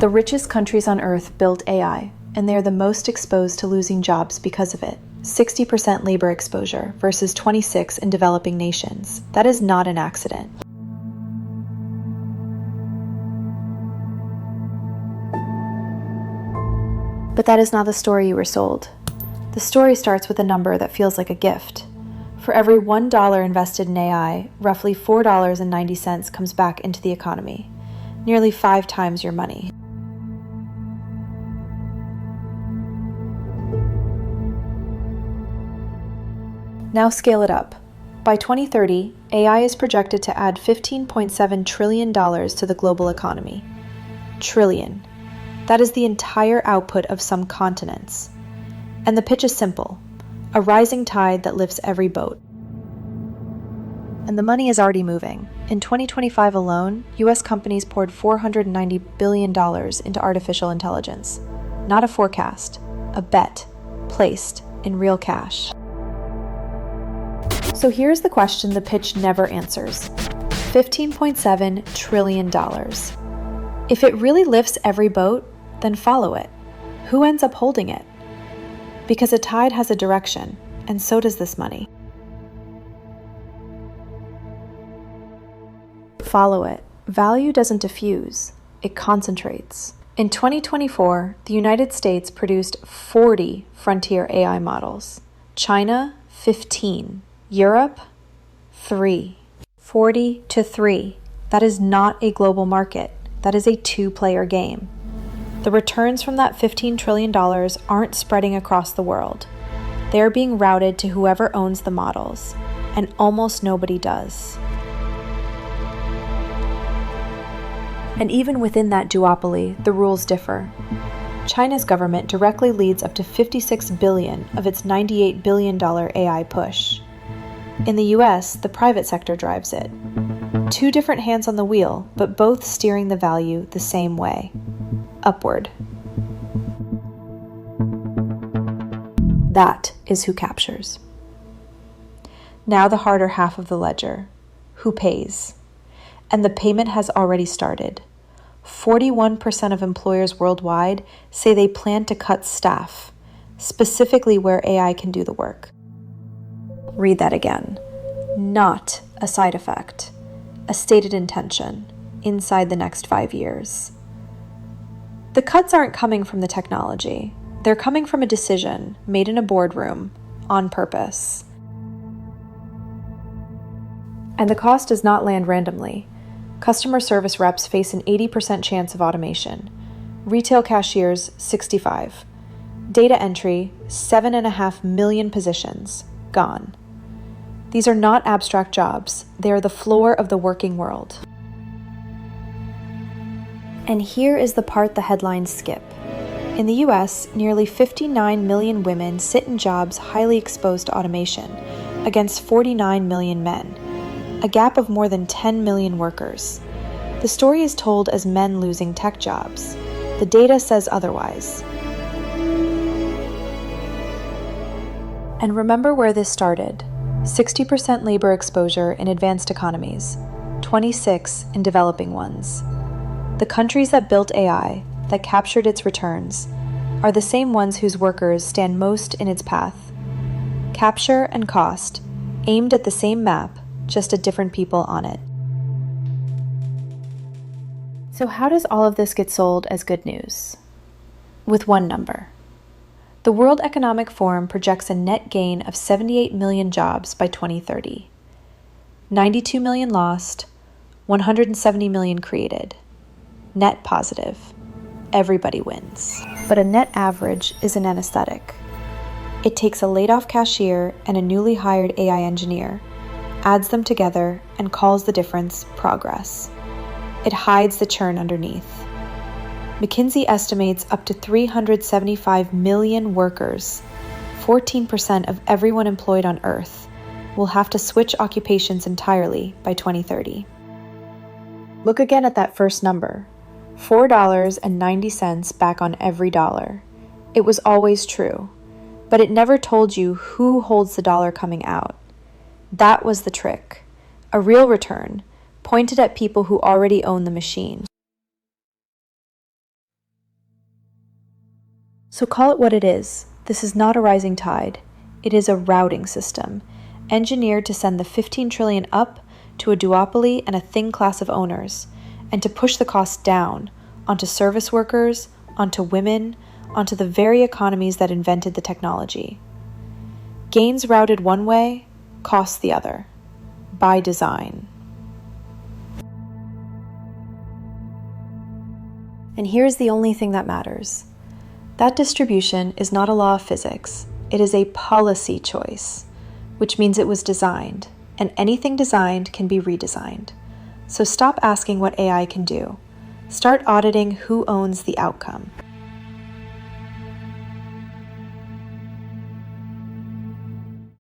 The richest countries on Earth built AI, and they are the most exposed to losing jobs because of it. 60% labor exposure versus 26% in developing nations. That is not an accident. But that is not the story you were sold. The story starts with a number that feels like a gift. For every $1 invested in AI, roughly $4.90 comes back into the economy, nearly 5 times your money. Now scale it up. By 2030, AI is projected to add $15.7 trillion to the global economy. Trillion. That is the entire output of some continents. And the pitch is simple: a rising tide that lifts every boat. And the money is already moving. In 2025 alone, US companies poured $490 billion into artificial intelligence. Not a forecast, a bet, placed in real cash. So here's the question the pitch never answers. $15.7 trillion. If it really lifts every boat, then follow it. Who ends up holding it? Because a tide has a direction, and so does this money. Follow it. Value doesn't diffuse, it concentrates. In 2024, the United States produced 40 frontier AI models. China, 15. Europe, 3. 40 to 3. That is not a global market. That is a 2-player game. The returns from that $15 trillion aren't spreading across the world. They are being routed to whoever owns the models, and almost nobody does. And even within that duopoly, the rules differ. China's government directly leads up to $56 billion of its $98 billion AI push. In the US, the private sector drives it. 2 different hands on the wheel, but both steering the value the same way. Upward. That is who captures. Now the harder half of the ledger. Who pays? And the payment has already started. 41% of employers worldwide say they plan to cut staff, specifically where AI can do the work. Read that again. Not a side effect, a stated intention inside the next 5 years. The cuts aren't coming from the technology. They're coming from a decision made in a boardroom on purpose. And the cost does not land randomly. Customer service reps face an 80% chance of automation. Retail cashiers, 65. Data entry, 7.5 million positions, gone. These are not abstract jobs. They are the floor of the working world. And here is the part the headlines skip. In the US, nearly 59 million women sit in jobs highly exposed to automation, against 49 million men, a gap of more than 10 million workers. The story is told as men losing tech jobs. The data says otherwise. And remember where this started. 60% labor exposure in advanced economies, 26% in developing ones. The countries that built AI, that captured its returns, are the same ones whose workers stand most in its path. Capture and cost, aimed at the same map, just at different people on it. So how does all of this get sold as good news? With one number. The World Economic Forum projects a net gain of 78 million jobs by 2030. 92 million lost, 170 million created. Net positive. Everybody wins. But a net average is an anesthetic. It takes a laid-off cashier and a newly hired AI engineer, adds them together, and calls the difference progress. It hides the churn underneath. McKinsey estimates up to 375 million workers, 14% of everyone employed on Earth, will have to switch occupations entirely by 2030. Look again at that first number, $4.90 back on every dollar. It was always true, but it never told you who holds the dollar coming out. That was the trick, a real return, pointed at people who already own the machine. So call it what it is. This is not a rising tide. It is a routing system, engineered to send the 15 trillion up to a duopoly and a thin class of owners, and to push the costs down onto service workers, onto women, onto the very economies that invented the technology. Gains routed one way, costs the other. By design. And here's the only thing that matters. That distribution is not a law of physics. It is a policy choice, which means it was designed, and anything designed can be redesigned. So stop asking what AI can do. Start auditing who owns the outcome.